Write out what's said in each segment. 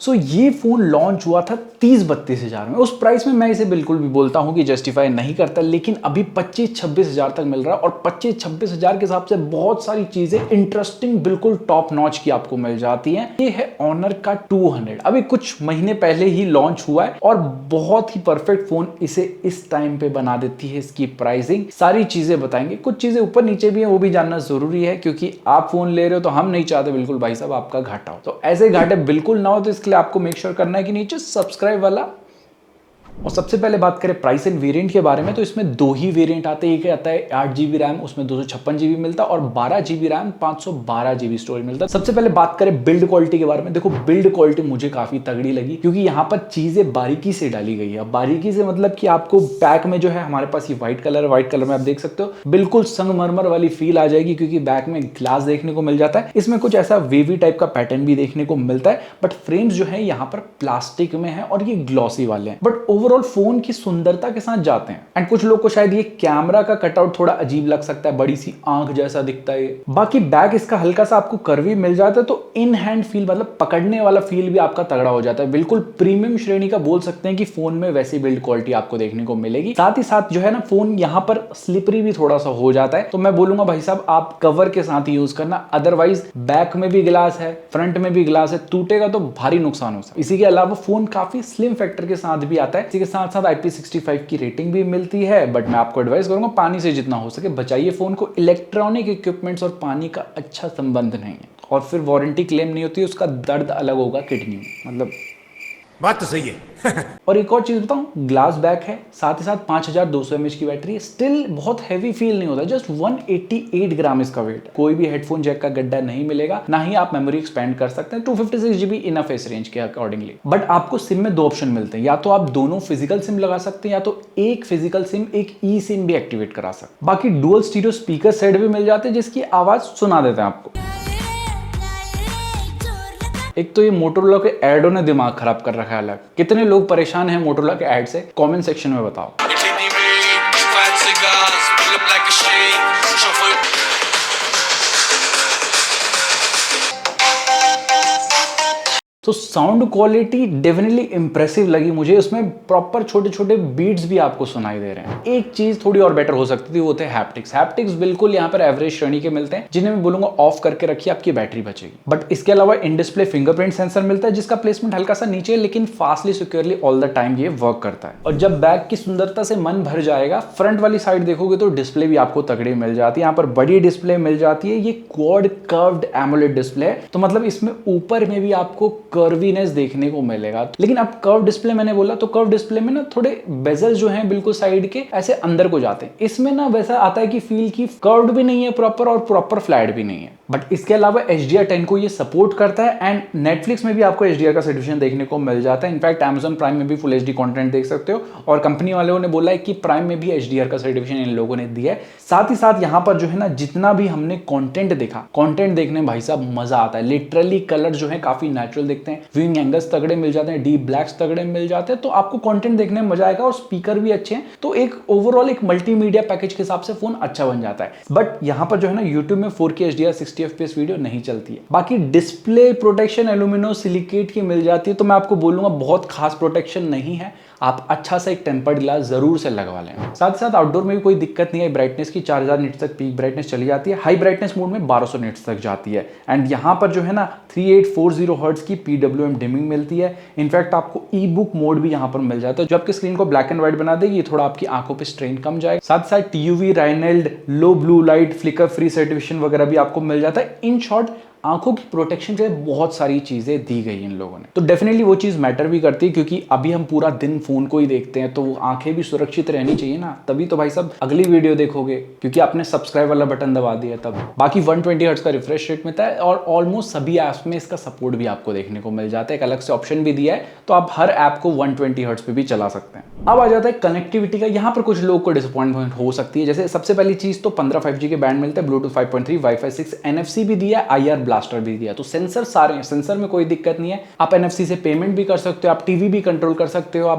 सो ये phone launch हुआ था 30-32 हजार में। उस प्राइस में मैं इसे बिल्कुल भी बोलता हूं कि जस्टिफाई नहीं करता, लेकिन अभी 25-26 हजार तक मिल रहा है और 25-26 हजार के हिसाब से बहुत सारी चीजें इंटरेस्टिंग बिल्कुल टॉप नॉच की आपको मिल जाती हैं। ये है ऑनर का 200, अभी कुछ महीने पहले ही लॉन्च हुआ है और बहुत ही परफेक्ट फोन इसे इस टाइम पे बना देती है। इसकी प्राइसिंग, सारी चीजें बताएंगे, कुछ चीजें ऊपर नीचे भी है वो भी जानना जरूरी है, क्योंकि आप फोन ले रहे हो तो हम नहीं चाहते बिल्कुल भाई साहब आपका घाटा हो। तो ऐसे घाटे बिल्कुल ना हो, तो इसके लिए आपको मेक श्योर करना है कि नीचे सब्सक्राइब वाला। और सबसे पहले बात करें प्राइस एंड वेरिएंट के बारे में, तो इसमें दो ही वेरिएंट आते हैं। एक आता है 8 GB रैम, उसमें 256 GB मिलता है, और 12 GB रैम 512 GB स्टोरेज मिलता है। सबसे पहले बात करें बिल्ड क्वालिटी के बारे में, देखो बिल्ड क्वालिटी मुझे काफी तगड़ी लगी, क्योंकि यहाँ पर चीजें बारीकी से डाली गई है। बारीकी से मतलब कि आपको बैक में जो है, हमारे पास ये व्हाइट कलर है, व्हाइट कलर में आप देख सकते हो बिल्कुल संगमरमर वाली फील आ जाएगी, क्योंकि बैक में ग्लास देखने को मिल जाता है। इसमें कुछ ऐसा वेवी टाइप का पैटर्न भी देखने को मिलता है, बट फ्रेम्स जो है यहाँ पर प्लास्टिक में है और ये ग्लॉसी वाले हैं। बट ओवरऑल फोन की सुंदरता के साथ जाते हैं। एंड कुछ लोग को शायद ये कैमरा का कटआउट थोड़ा अजीब लग सकता है, बड़ी सी आंख जैसा दिखता है। बाकी बैक इसका हल्का सा आपको कर्वी मिल जाता है, तो इन हैंड फील मतलब पकड़ने वाला फील भी आपका तगड़ा हो जाता है। बिल्कुल प्रीमियम श्रेणी का बोल सकते हैं कि फोन में वैसी बिल्ड क्वालिटी आपको देखने को मिलेगी। साथ ही साथ जो है ना, फोन यहाँ पर स्लिपरी भी थोड़ा सा हो जाता है, तो मैं बोलूंगा भाई साहब आप कवर के साथ यूज करना, अदरवाइज बैक में भी ग्लास है, फ्रंट में भी ग्लास है, टूटेगा तो भारी नुकसान हो सकता है। इसी के अलावा फोन काफी स्लिम फैक्टर के साथ भी आता है। इसी के साथ साथ IP65 की रेटिंग भी मिलती है, बट मैं आपको एडवाइस करूंगा पानी से जितना हो सके बचाइए फोन को। इलेक्ट्रॉनिक इक्विपमेंट्स और पानी का अच्छा संबंध नहीं है, और फिर वारंटी क्लेम नहीं होती, उसका दर्द अलग होगा किडनी में, मतलब बात तो सही है। और एक और चीज बताऊं, ग्लास बैक है, साथ ही साथ 5200 mAh की बैटरी है। स्टिल बहुत हैवी फील नहीं होता, जस्ट 188 ग्राम इसका वेट। कोई भी हेडफोन जैक का गड्ढा नहीं मिलेगा, ना ही आप मेमोरी एक्सपेंड कर सकते हैं। 256 GB इनफ है इस रेंज के अकॉर्डिंगली। बट आपको सिम में दो ऑप्शन मिलते हैं, या तो आप दोनों फिजिकल सिम लगा सकते हैं, या तो एक फिजिकल सिम एक ई सिम भी एक्टिवेट करा सकते हैं। बाकी डुअल स्टीरियो स्पीकर सेट भी मिल जाते हैं, जिसकी आवाज सुना देते हैं आपको। एक तो ये मोटोरोला के एडों ने दिमाग खराब कर रखा है अलग। कितने लोग परेशान हैं मोटोरोला के एड से, कमेंट सेक्शन में बताओ। तो साउंड क्वालिटी डेफिनेटली इंप्रेसिव लगी मुझे, उसमें प्रॉपर छोटे छोटे बीट्स भी आपको सुनाई दे रहे हैं। एक चीज थोड़ी और बेटर हो सकती थी, वो थे हैप्टिक्स। हैप्टिक्स बिल्कुल यहाँ पर एवरेज श्रेणी के मिलते हैं, जिन्हें मैं बोलूंगा ऑफ करके रखिए, आपकी बैटरी बचेगी। बट इसके अलावा इन डिस्प्ले फिंगरप्रिंट सेंसर मिलता है, जिसका प्लेसमेंट हल्का सा नीचे है, लेकिन fastly securely all the time ये वर्क करता है। और जब बैक की सुंदरता से मन भर जाएगा, फ्रंट वाली साइड देखोगे तो डिस्प्ले भी आपको तगड़ी मिल जाती है। यहाँ पर बड़ी डिस्प्ले मिल जाती है, ये क्वाड कर्व्ड एमोलेड डिस्प्ले है, तो मतलब इसमें ऊपर में भी आपको कर्वीनेस देखने को मिलेगा। लेकिन अब कर्व डिस्प्ले मैंने बोला, तो कर्व डिस्प्ले में ना थोड़े बेजल जो हैं बिल्कुल साइड के ऐसे अंदर को जाते हैं। इसमें ना वैसा आता है कि फील की कर्व्ड भी नहीं है प्रॉपर और प्रॉपर फ्लैट भी नहीं है। बट इसके अलावा HDR10 को ये सपोर्ट करता है, एंड नेटफ्लिक्स में भी आपको HDR का सर्टिफिकेशन देखने को मिल जाता है। इनफैक्ट Amazon प्राइम में भी फुल HD कंटेंट देख सकते हो, और कंपनी वालों ने बोला है कि प्राइम में भी HDR का सर्टिफिकेशन इन लोगों ने दिया है। साथ ही साथ यहाँ पर जो है ना, जितना भी हमने कंटेंट देखा, कंटेंट देखने में भाई साहब मजा आता है। लिटरली कलर जो है काफी नेचुरल दिखते हैं, व्यूइंग एंगल्स तगड़े मिल जाते हैं, डीप ब्लैक्स तगड़े मिल जाते हैं, तो आपको कंटेंट देखने में मजा आएगा। और स्पीकर भी अच्छे हैं, तो एक ओवरऑल एक मल्टीमीडिया पैकेज के हिसाब से फोन अच्छा बन जाता है। बट यहाँ पर जो है ना, यूट्यूब में 4K HDR 60 FPS वीडियो नहीं चलती है। बाकी डिस्प्ले प्रोटेक्शन एल्यूमिनो सिलिकेट की मिल जाती है, तो मैं आपको बोलूंगा बहुत खास प्रोटेक्शन नहीं है, आप अच्छा सा एक टेम्पर्ड ग्लास जरूर से लगवा लें। साथ ही साथ आउटडोर में भी कोई दिक्कत नहीं है। ब्राइटनेस की 4000 निट्स तक पीक ब्राइटनेस चली जाती है, हाई ब्राइटनेस मोड में 1200 निट्स तक जाती है। एंड यहाँ पर जो है ना 3840 हर्ट्ज की PWM डिमिंग मिलती है। इनफैक्ट आपको ई बुक मोड भी यहाँ पर मिल जाता है, जो आपकी स्क्रीन को ब्लैक एंड व्हाइट बना देगी, थोड़ा आपकी आंखों पे स्ट्रेन कम जाएगा। साथ साथ TUV Rheinland low blue light flicker free certification वगैरह भी आपको मिल जाता है। इन शॉर्ट आंखों की प्रोटेक्शन के लिए बहुत सारी चीजें दी गई इन लोगों ने, तो डेफिनेटली वो चीज मैटर भी करती है, क्योंकि अभी हम पूरा दिन फोन को ही देखते हैं, तो आंखें भी सुरक्षित रहनी चाहिए ना, तभी तो भाई साहब अगली वीडियो देखोगे, क्योंकि आपने सब्सक्राइब वाला बटन दबा दिया तब। बाकी 120 हर्ट्ज का रिफ्रेश रेट मिलता है, और ऑलमोस्ट सभी ऐप्स में इसका सपोर्ट भी आपको देखने को मिल जाता है। एक अलग से ऑप्शन भी दिया है, तो आप हर ऐप को 120 हर्ट्ज पे भी चला सकते हैं। अब आ जाता है कनेक्टिविटी का। यहाँ पर कुछ लोगों को डिसअपॉइंटमेंट हो सकती है। जैसे सबसे पहली चीज तो 15 5G के बैंड मिलते हैं, ब्लूटूथ 5.3, वाईफाई 6, NFC भी दिया, IR ब्लास्टर भी दिया, तो सेंसर सारे हैं, सेंसर में कोई दिक्कत नहीं है। आप NFC से पेमेंट भी कर सकते हो, आप टीवी भी कंट्रोल कर सकते हो, आप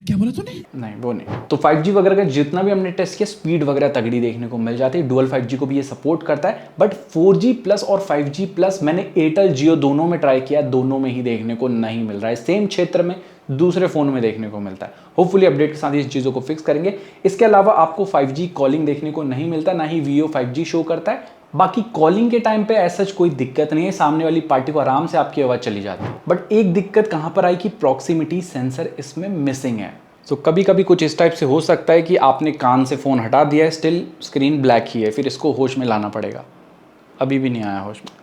क्या बोला तूने? नहीं वो नहीं। तो 5G वगैरह का जितना भी हमने टेस्ट किया स्पीड वगैरह तगड़ी देखने को मिल जाती है। डुअल 5G को भी ये सपोर्ट करता है, बट 4G प्लस और 5G प्लस मैंने एयरटेल जियो दोनों में ट्राई किया, दोनों में ही देखने को नहीं मिल रहा है। सेम क्षेत्र में दूसरे फोन में देखने को मिलता है। होपफुली अपडेट के साथ इस चीज़ों को फिक्स करेंगे। इसके अलावा आपको 5G कॉलिंग देखने को नहीं मिलता, ना ही Vio 5G शो करता है। बाकी कॉलिंग के टाइम पे ऐसा कोई दिक्कत नहीं है, सामने वाली पार्टी को आराम से आपकी आवाज़ चली जाती है। बट एक दिक्कत कहाँ पर आई कि प्रॉक्सिमिटी सेंसर इसमें मिसिंग है। तो कभी कभी कुछ इस टाइप से हो सकता है कि आपने कान से फ़ोन हटा दिया है, स्टिल स्क्रीन ब्लैक ही है, फिर इसको होश में लाना पड़ेगा। अभी भी नहीं आया होश में।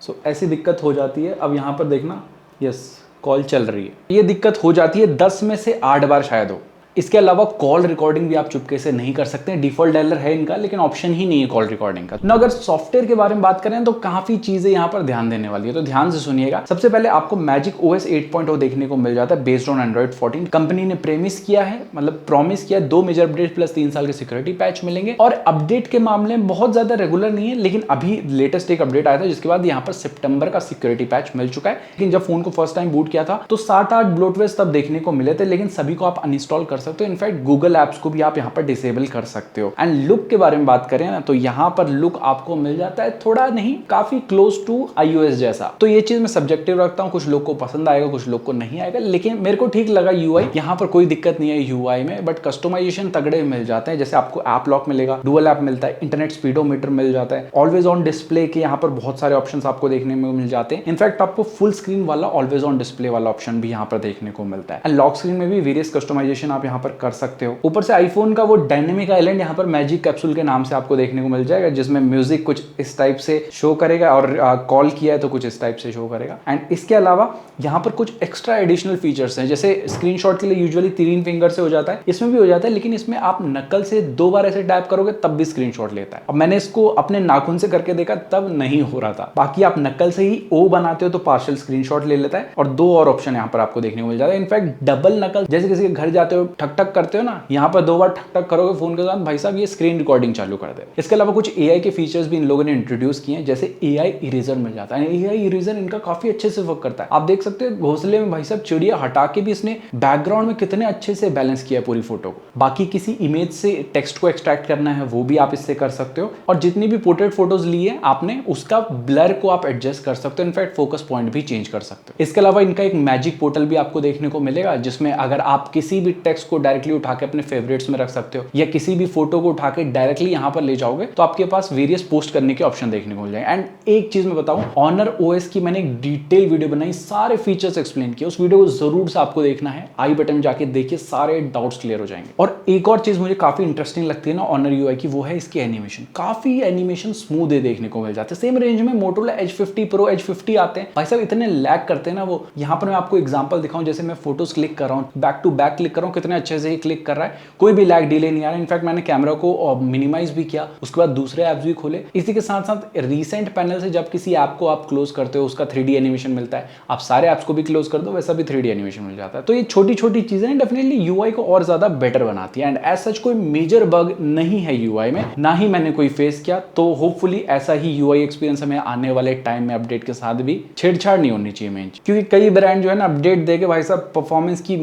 सो ऐसी दिक्कत हो जाती है। अब यहाँ पर देखना, यस कॉल चल रही है। ये दिक्कत हो जाती है 10 में से 8 बार शायद हो। इसके अलावा कॉल रिकॉर्डिंग भी आप चुपके से नहीं कर सकते। डिफॉल्ट डायलर है इनका, लेकिन ऑप्शन ही नहीं है कॉल रिकॉर्डिंग का। ना अगर सॉफ्टवेयर के बारे में बात करें तो काफी चीजें यहाँ पर ध्यान देने वाली है, तो ध्यान से सुनिएगा। सबसे पहले आपको मैजिक OS 8.0 देखने को मिल जाता है बेस्ड ऑन एंड्रॉइड 14। कंपनी ने प्रेमिस किया है, मतलब प्रॉमिस किया, 2 मेजर अपडेट प्लस 3 साल के सिक्योरिटी पैच मिलेंगे। और अपडेट के मामले में बहुत ज्यादा रेगुलर नहीं है, लेकिन अभी लेटेस्ट एक अपडेट आया था जिसके बाद यहाँ पर सितंबर का सिक्योरिटी पैच मिल चुका है। लेकिन जब फोन को फर्स्ट टाइम बूट किया था तो 7-8 ब्लोटवेयर तब देखने को मिले थे, लेकिन सभी को आप अनइंस्टॉल कर सकते हो। इनफैक्ट गूगल ऐप्स को भी आप यहाँ पर डिसेबल कर सकते हो। एंड लुक के बारे में बात करें ना, तो यहाँ पर लुक आपको मिल जाता है थोड़ा नहीं, काफी क्लोज टू iOS जैसा। तो ये चीज मैं सब्जेक्टिव रखता हूँ, कुछ लोग को पसंद आएगा, कुछ लोग को नहीं आएगा, लेकिन मेरे को ठीक लगा UI। यहाँ पर कोई दिक्कत नहीं है UI में, बट कस्टमाइजेशन तगड़े मिल जाते हैं। जैसे आपको ऐप लॉक मिलेगा, डुअल ऐप मिलता है, इंटरनेट स्पीडोमीटर मिल जाता है, ऑलवेज ऑन डिस्प्ले के यहाँ पर बहुत सारे ऑप्शन आपको देखने में मिल जाते हैं। इनफैक्ट आपको फुल स्क्रीन वाला ऑलवेज ऑन डिस्प्ले वाला ऑप्शन भी यहाँ पर देखने को मिलता है। एंड लॉक स्क्रीन में भी वेरियस कस्टमाइजेशन आप यहाँ पर कर सकते हो। ऊपर से आईफोन का वो डायनेमिक आइलैंड यहाँ पर मैजिक कैप्सूल के नाम से आपको देखने को मिल जाएगा, जिसमें म्यूजिक कुछ इस टाइप से शो करेगा और कॉल किया है तो कुछ इस टाइप से शो करेगा। एंड इसके अलावा यहाँ पर कुछ एक्स्ट्रा एडिशनल फीचर्स हैं, जैसे स्क्रीनशॉट के लिए यूजुअली 3 फिंगर से हो जाता है, इसमें भी हो जाता है, लेकिन इसमें आप नकल से 2 बार ऐसे टैप करोगे तब भी स्क्रीनशॉट लेता है। अब मैंने इसको अपने नाखून से करके देखा, तब नहीं हो रहा था। बाकी आप नकल से ही O बनाते हो तो पार्शियल स्क्रीनशॉट ले लेता है। और 2 और ऑप्शन यहाँ पर आपको देखने को मिल जाता है। इनफैक्ट डबल नकल, जैसे किसी के घर जाते हो ठक ठक करते हो ना, यहाँ पर 2 बार ठक ठक करोगे फोन के साथ, भाई साहब ये स्क्रीन रिकॉर्डिंग चालू कर दे। इसके अलावा कुछ AI के फीचर्स भी इन लोगों ने इंट्रोड्यूस किए हैं, जैसे AI इरेजर मिल जाता है। AI इरेजर इनका काफी अच्छे से वर्क करता है। आप देख सकते हो घोंसले में भाई साहब चिड़िया हटा के भी इसने बैकग्राउंड में कितने अच्छे से बैलेंस किया है पूरी फोटो को। बाकी किसी इमेज से टेक्स्ट को एक्सट्रैक्ट करना है वो भी आप इससे कर सकते हो। और जितनी भी पोर्ट्रेट फोटोज ली है आपने, उसका ब्लर को आप एडजस्ट कर सकते हो। इनफैक्ट फोकस पॉइंट भी चेंज कर सकते हो। इसके अलावा इनका एक मैजिक पोर्टल भी आपको देखने को मिलेगा, जिसमें अगर आप किसी भी टेक्स्ट को डायरेक्टली उठा के अपने फेवरेट्स में रख सकते हो, या किसी भी फोटो को उठा के डायरेक्टली यहाँ पर ले जाओगे तो आपके पास वेरियस पोस्ट करने के ऑप्शन देखने को मिल जाएंगे। एंड एक चीज मैं बताऊं, Honor OS की मैंने एक डिटेल वीडियो बनाई, सारे फीचर्स एक्सप्लेन किए। उस वीडियो को जरूर से आपको देखना है, आई बटन में जाके देखिए, सारे डाउट्स क्लियर हो जाएंगे। और एक और चीज मुझे काफी इंटरेस्टिंग लगती है ना Honor UI की, वो है इसकी एनिमेशन। काफी एनिमेशन स्मूथ है देखने को मिल जाते हैं। सेम रेंज में Motorola Edge 50 Pro, Edge 50 आते हैं, भाई साहब इतने लैग करते हैं ना वो। यहाँ पर मैं आपको एग्जांपल दिखाऊं, जैसे मैं फोटोज क्लिक कर रहा हूँ, बैक टू बैक क्लिक कर रहा हूँ, कितने अच्छे से ही क्लिक कर रहा है, कोई भी लैग डिले नहीं आ रहा है। इनफैक्ट मैंने कैमरा को मिनिमाइज भी किया, उसके बाद दूसरे ऐप्स भी खोले। इसी के साथ साथ रीसेंट पैनल से जब किसी ऐप को आप क्लोज करते हो उसका 3D एनिमेशन मिलता है। आप सारे ऐप्स को भी क्लोज कर दो, वैसा भी 3D एनिमेशन मिल जाता है। तो ये छोटी छोटी चीजें डेफिनेटली UI को और ज्यादा बेटर बनाती है। एंड एज सच कोई मेजर बग नहीं है UI में, ना ही मैंने कोई फेस किया। तो होपफुली ऐसा ही UI एक्सपीरियंस हमें आने वाले टाइम में अपडेट के साथ भी छेड़छाड़ नहीं होनी चाहिए मेन, क्योंकि कई ब्रांड जो है ना अपडेट देके भाई साहब परफॉर्मेंस की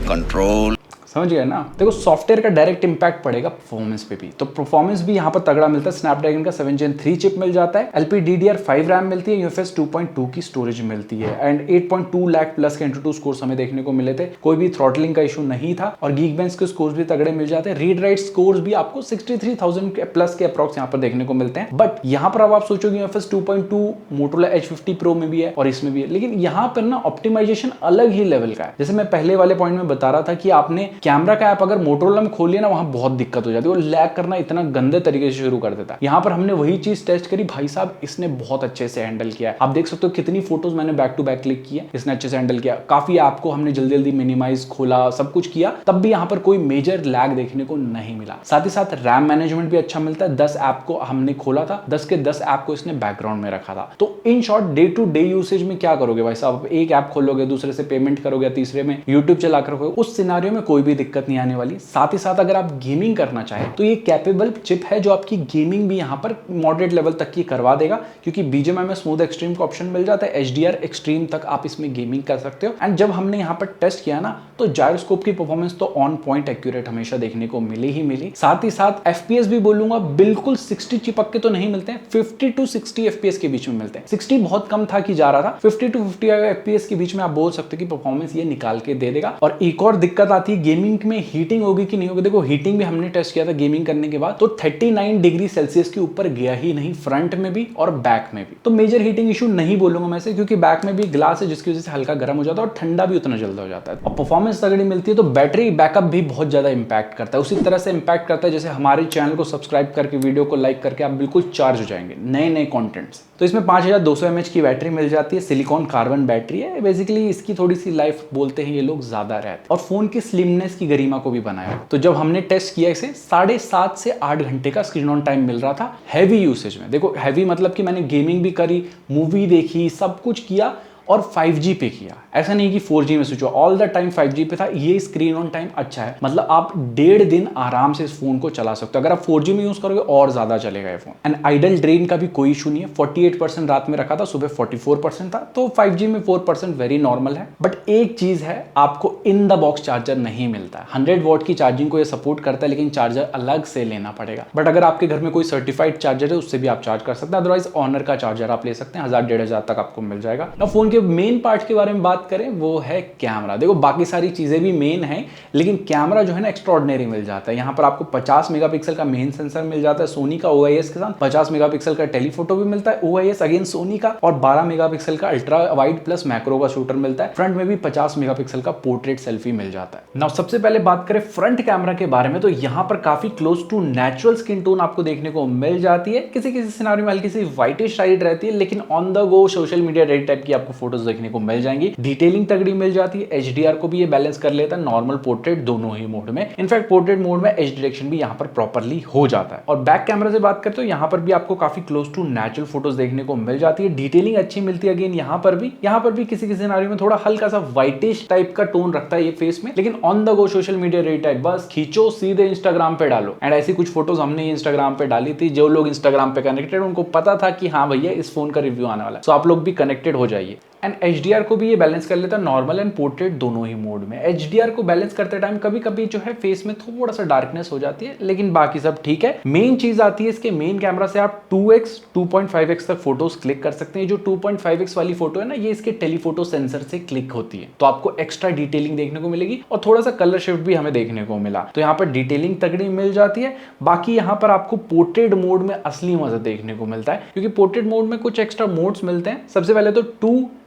कंट्रोल, समझ गए ना। देखो सॉफ्टवेयर का डायरेक्ट इंपैक्ट पड़ेगा परफॉर्मेंस पे भी, तो परफॉर्मेंस भी यहाँ पर तगड़ा मिलता है। स्नैपड्रैगन का 7 Gen 3 चिप मिल जाता है, LPDDR5 रैम मिलती है, UFS 2.2 की स्टोरेज मिलती है। एंड 8.2 लाख प्लस के Antutu स्कोर्स हमें देखने को मिले थे, कोई भी थ्रॉटलिंग का इशू नहीं था। और Geekbench के स्कोर्स भी तगड़े मिल जाते हैं। रीड राइट स्कोर्स भी आपको 63,000 के प्लस के अप्रॉक्स यहाँ पर देखने को मिलते हैं। बट यहाँ पर अब आप सोचोगे UFS 2.2 Motorola Edge 50 Pro में भी है और इसमें भी है, लेकिन यहाँ पर ना ऑप्टिमाइजेशन अलग ही लेवल का है। जैसे मैं पहले वाले पॉइंट में बता रहा था कि आपने कैमरा का ऐप अगर मोटोरोला में खोलिए ना, वहां बहुत दिक्कत हो जाती है, वो लैग करना इतना गंदे तरीके से शुरू कर देता है। यहाँ पर हमने वही चीज टेस्ट करी, भाई साहब इसने बहुत अच्छे से हैंडल किया है। आप देख सकते हो कितनी फोटोज मैंने बैक टू बैक क्लिक किए, इसने अच्छे से हैंडल किया। काफी ऐप को हमने जल्दी जल्दी मिनिमाइज खोला, सब कुछ किया, तब भी यहाँ पर कोई मेजर लैग देखने को नहीं मिला। साथ ही साथ रैम मैनेजमेंट भी अच्छा मिलता है। 10 ऐप को हमने खोला था, 10 के 10 ऐप को इसने बैकग्राउंड में रखा था। तो in short day to day usage में क्या करोगे भाई साहब, एक ऐप खोलोगे, दूसरे से पेमेंट करोगे, तीसरे में यूट्यूब चला कर रखोगे, उस सिनारियो में कोई भी भी दिक्कत नहीं आने वाली। साथ ही साथ अगर आप गेमिंग करना चाहें तो ये कैपेबल चिप है जो आपकी गेमिंग भी यहाँ पर मॉडरेट लेवल तक की करवा देगा, क्योंकि BGMI में स्मूथ एक्सट्रीम का ऑप्शन मिल जाता है। HDR एक्सट्रीम तक आप इसमें गेमिंग कर सकते हो। एंड जब हमने यहाँ पर टेस्ट किया ना, तो जायरोस्कोप की परफॉर्मेंस तो ऑन पॉइंट एक्यूरेट हमेशा देखने को मिली ही मिली। साथ ही साथ FPS भी बोलूंगा बिल्कुल 60 चिपक के तो नहीं मिलते हैं, 50 to 60 FPS के बीच में मिलते हैं। 60 बहुत कम था कि जा रहा था, 50 to 55 FPS के बीच में आप बोल सकते हो कि परफॉर्मेंस ये निकाल के दे देगा। और एक और दिक्कत आती है गेमिंग में, हीटिंग होगी कि नहीं होगी। देखो हीटिंग भी हमने टेस्ट किया था गेमिंग करने के बाद, तो 39 डिग्री सेल्सियस के ऊपर गया ही नहीं, फ्रंट में भी और बैक में भी। तो मेजर हीटिंग इशू नहीं बोलूंगा मैं से, क्योंकि बैक में भी ग्लास है जिसकी वजह से हल्का गर्म हो जाता है और ठंडा भी उतना जल्दी हो जाता है। और परफॉर्मेंस तगड़ी मिलती है। तो बैटरी बैकअप भी बहुत ज्यादा इंपैक्ट करता है, उसी तरह से इंपैक्ट करता है जैसे हमारे चैनल को सब्सक्राइब करके वीडियो को लाइक करके आप बिल्कुल चार्ज हो जाएंगे नए नए कंटेंट्स। तो इसमें 5200 mAh की बैटरी मिल जाती है, सिलिकॉन कार्बन बैटरी है। बेसिकली इसकी थोड़ी सी लाइफ बोलते हैं ये लोग ज्यादा रहती है, और फोन की स्लिमनेस की गरिमा को भी बनाया। तो जब हमने टेस्ट किया इसे 7.5 से 8 घंटे का स्क्रीन ऑन टाइम मिल रहा था हैवी यूसेज में। देखो हैवी मतलब कि मैंने गेमिंग भी करी, मूवी देखी, सब कुछ किया और 5G पे किया। ऐसा नहीं कि 4G में स्विच हुआ, ऑल द टाइम 5G पे था। ये स्क्रीन ऑन टाइम अच्छा है, मतलब आप 1.5 दिन आराम से इस फोन को चला सकते हो। अगर आप 4G में यूज करोगे और ज्यादा चलेगा ये फोन। एंड आइडल ड्रेन का भी कोई इशू नहीं है। 48% रात में रखा था, सुबह 44% था, तो 5G में 4% वेरी नॉर्मल है। बट एक चीज है, आपको इन द बॉक्स चार्जर नहीं मिलता है। 100 वॉट की चार्जिंग को ये सपोर्ट करता है, लेकिन चार्जर अलग से लेना पड़ेगा। बट अगर आपके घर में कोई सर्टिफाइड चार्जर है उससे भी आप चार्ज कर सकते हैं। अदरवाइज ऑनर का चार्जर आप ले सकते हैं, 1000-1500 तक आपको मिल जाएगा। ना फोन के मेन पार्ट के बारे में बात करें, वो है कैमरा। देखो बाकी सारी चीजें भी मेन है, लेकिन कैमरा जो है ना एक्स्ट्राऑर्डिनरी मिल जाता है। यहाँ पर आपको 50 मेगापिक्सल का मेन सेंसर मिल जाता है सोनी का OIS के साथ, 50 मेगापिक्सल का टेलीफोटो भी मिलता है OIS अगेन सोनी का, और 12 मेगापिक्सल का अल्ट्रा वाइड प्लस मैक्रो का शूटर मिलता है। फ्रंट में भी 50 मेगापिक्सल का पोर्ट्रेट सेल्फी मिल जाता है। नाउ सबसे पहले बात करें फ्रंट कैमरा के बारे में, तो यहाँ पर काफी close to natural skin tone आपको देखने को मिल जाती है। किसी किसी सिनेरियो में हल्की सी व्हाइटिश साइड रहती है, लेकिन on the go social media ready type की आपको फोटोज देखने को मिल जाएंगी। डिटेलिंग तगड़ी मिल जाती है। HDR को भी ये बैलेंस कर लेता है, नॉर्मल पोर्ट्रेट दोनों ही मोड में। इनफैक्ट पोर्ट्रेट मोड में एज डिटेक्शन भी यहाँ पर प्रॉपर्ली हो जाता है। और बैक कैमरा से बात करते हो, यहाँ पर भी आपको काफी क्लोज टू नेचुरल फोटोज देखने को मिल जाती है। डिटेलिंग अच्छी मिलती है अगेन यहाँ पर भी किसी किसी सिनेरियो में थोड़ा हल्का सा व्हाइटिश टाइप का टोन रखता है ये फेस में, लेकिन on the go social media ready type, बस खींचो सीधे इंस्टाग्राम पे डालो। एंड ऐसी कुछ फोटोज हमने इंस्टाग्राम पे डाली थी। जो लोग इंस्टाग्राम पे कनेक्टेड उनको पता था कि हाँ भैया इस फोन का रिव्यू आने वाला है, तो आप लोग भी कनेक्टेड हो जाइए। एंड HDR को भी ये बैलेंस कर लेता है, नॉर्मल एंड पोर्ट्रेट दोनों ही मोड में। HDR को बैलेंस करते टाइम कभी कभी जो है फेस में थोड़ा सा डार्कनेस हो जाती है, लेकिन बाकी सब ठीक है। मेन चीज आती है इसके मेन कैमरा से आप 2x 2.5x तक फोटोज क्लिक कर सकते हैं। जो 2.5x वाली फोटो है ना, ये इसके टेलीफोटो सेंसर से क्लिक होती है, तो आपको एक्स्ट्रा डिटेलिंग देखने को मिलेगी और थोड़ा सा कलर शिफ्ट भी हमें देखने को मिला, तो यहाँ पर डिटेलिंग तगड़ी मिल जाती है। बाकी यहाँ पर आपको पोर्ट्रेट मोड में असली मजा देखने को मिलता है, क्योंकि पोर्ट्रेट मोड में कुछ एक्स्ट्रा मोड्स मिलते हैं। सबसे पहले तो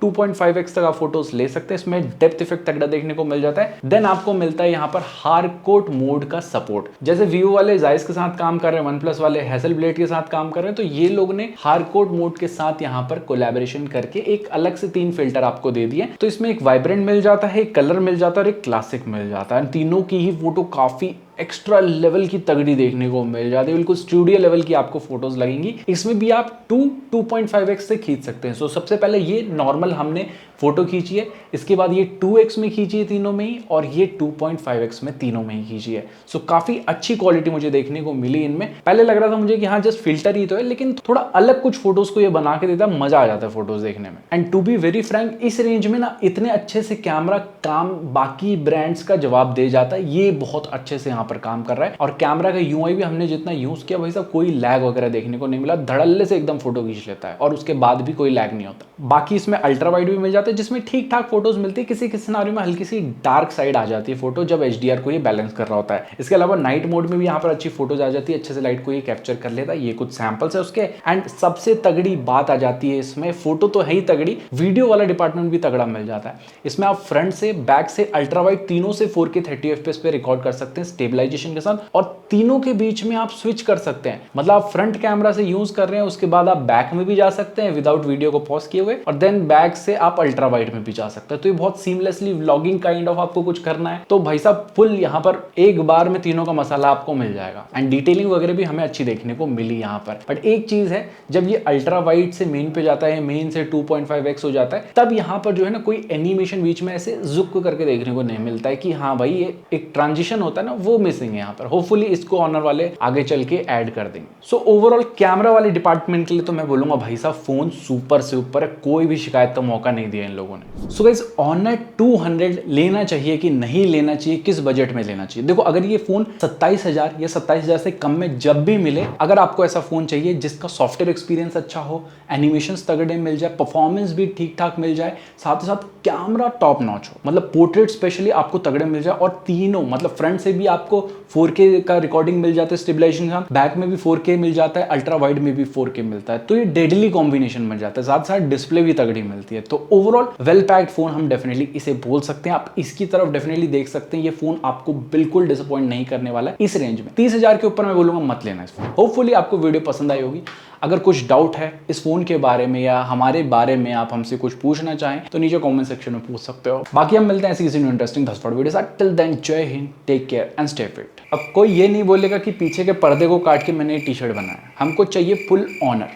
2.5x तक आप फोटोज ले सकते हैं, इसमें डेप्थ इफेक्ट तगड़ा देखने को मिल जाता है। देन आपको मिलता है यहाँ पर हार्डकोर मोड का सपोर्ट। जैसे Vivo वाले जायस के साथ काम कर रहे हैं, OnePlus वाले हैसलब्लेड के साथ काम कर रहे हैं, तो ये लोग ने हार्डकोर मोड के साथ यहाँ पर कोलैबोरेशन करके एक अलग से 3 फिल्टर आपको दे दिए। तो इसमें एक वाइब्रेंट मिल जाता है, एक कलर मिल जाता है और एक क्लासिक मिल जाता है। तीनों की ही फोटो काफी एक्स्ट्रा लेवल की तगड़ी देखने को मिल जाती है, बिल्कुल स्टूडियो लेवल की आपको फोटोज लगेंगी। इसमें भी आप 2.5x से खींच सकते हैं। सो सबसे पहले ये नॉर्मल हमने फोटो खींची है, इसके बाद ये 2x में खींची है तीनों में ही, और ये 2.5x में तीनों में ही खींची है। सो काफी अच्छी क्वालिटी मुझे देखने को मिली इनमें। पहले लग रहा था मुझे कि हाँ जस्ट फिल्टर ही तो है, लेकिन थोड़ा अलग कुछ फोटोज को ये बना के देता है, मजा आ जाता है फोटोज देखने में। And to be very frank, इस रेंज में ना इतने अच्छे से कैमरा काम बाकी ब्रांड्स का जवाब दे जाता है, ये बहुत अच्छे से यहाँ पर काम कर रहा है। और कैमरा का UI भी हमने जितना यूज किया भाई साहब, कोई लैग वगैरह देखने को नहीं मिला, धड़ल्ले से एकदम फोटो खींच लेता है और उसके बाद भी कोई लैग नहीं होता। बाकी इसमें अल्ट्रा वाइड भी मिल जाता है, जिसमें ठीक ठाक फोटोज मिलती है। किसी किसी सिनेरियो में हल्की सी डार्क साइड आ जाती है फोटो, जब HDR को ये बैलेंस कर रहा होता है। इसके अलावा नाइट मोड में भी यहाँ पर अच्छी फोटोज आ जाती है, अच्छे से लाइट को ये कैप्चर कर लेता है। ये कुछ सैंपल्स है उसके। एंड सबसे तगड़ी बात आ जाती है इसमें, फोटो तो है ही तगड़ी, वीडियो वाला डिपार्टमेंट भी तगड़ा मिल जाता है। इसमें आप फ्रंट से बैक से अल्ट्रा वाइड तीनों से 4K 30 FPS पे रिकॉर्ड कर सकते हैं, स्टेबल स्टेबलाइजेशन के साथ, और तीनों के बीच में आप स्विच कर सकते हैं। मतलब आप फ्रंट कैमरा से यूज कर रहे हैं, उसके बाद आप बैक में भी जा सकते हैं विदाउट वीडियो को पॉज किए हुए, और देन बैक से आप अल्ट्रा वाइड में भी जा सकते हैं। तो ये बहुत सीमलेसली व्लॉगिंग काइंड ऑफ आपको कुछ करना है तो भाई साहब फुल यहाँ पर एक बार में तीनों का मसाला आपको मिल जाएगा। एंड डिटेलिंग वगैरह भी हमें अच्छी देखने को मिली यहाँ पर। बट एक चीज है, जब ये अल्ट्रा वाइड से मेन पे जाता है, मेन से 2.5x हो जाता है, तब यहाँ पर जो है ना कोई एनिमेशन बीच में ऐसे जुक करके देखने को नहीं मिलता है कि हाँ भाई ये एक ट्रांजिशन होता है ना, वो मिसिंग है यहाँ पर। होपफुली इसको ऑनर वाले आगे चल के ऐड कर देंगे। सो ओवरऑल कैमरा वाले डिपार्टमेंट के लिए तो मैं बोलूंगा भाई साहब फोन सुपर से ऊपर है, कोई भी शिकायत का मौका नहीं दिया इन लोगों ने। सो गाइस ऑनर 200 लेना चाहिए कि नहीं लेना चाहिए, किस बजट में लेना चाहिए? देखो अगर ये फोन 27,000 या 27,000 से कम में जब भी मिले, अगर आपको ऐसा फोन चाहिए जिसका सॉफ्टवेयर एक्सपीरियंस अच्छा हो, एनिमेशंस तगड़े मिल जाए, परफॉर्मेंस भी ठीक ठाक मिल जाए, साथ ही साथ कैमरा टॉप नॉच हो, मतलब पोर्ट्रेट स्पेशली आपको तगड़े मिल जाए, और तीनों मतलब फ्रंट से भी आपको 4K का रिकॉर्डिंग मिल जाता है स्टेबलाइजेशन के साथ, बैक में भी 4K मिल जाता है, अल्ट्रा वाइड में भी 4K मिलता है, तो ये डेडली कॉम्बिनेशन मिल जाता है, साथ साथ डिस्प्ले भी तगड़ी मिलती है। तो ओवरऑल वेल पैक्ड फोन हम डेफिनेटली इसे बोल सकते हैं। आप इसकी तरफ डेफिनेटली देख सकते हैं, ये फोन आपको बिल्कुल डिसअपॉइंट नहीं करने वाला है इस रेंज में। 30,000 के ऊपर मैं बोलूंगा मत लेना इस फोन। होपफुली आपको वीडियो पसंद आई होगी। अगर कुछ डाउट है इस फोन के बारे में या हमारे बारे में, आप हमसे कुछ पूछना चाहें तो नीचे कमेंट सेक्शन में पूछ सकते हो। बाकी हम मिलते हैं ऐसी किसी इंटरेस्टिंग धसफड़ वीडियो साथ। टिल देन जय हिंद, take care and stay fit. अब कोई ये नहीं बोलेगा कि पीछे के पर्दे को काट के मैंने ये टी शर्ट बनाया, हमको चाहिए फुल ऑनर।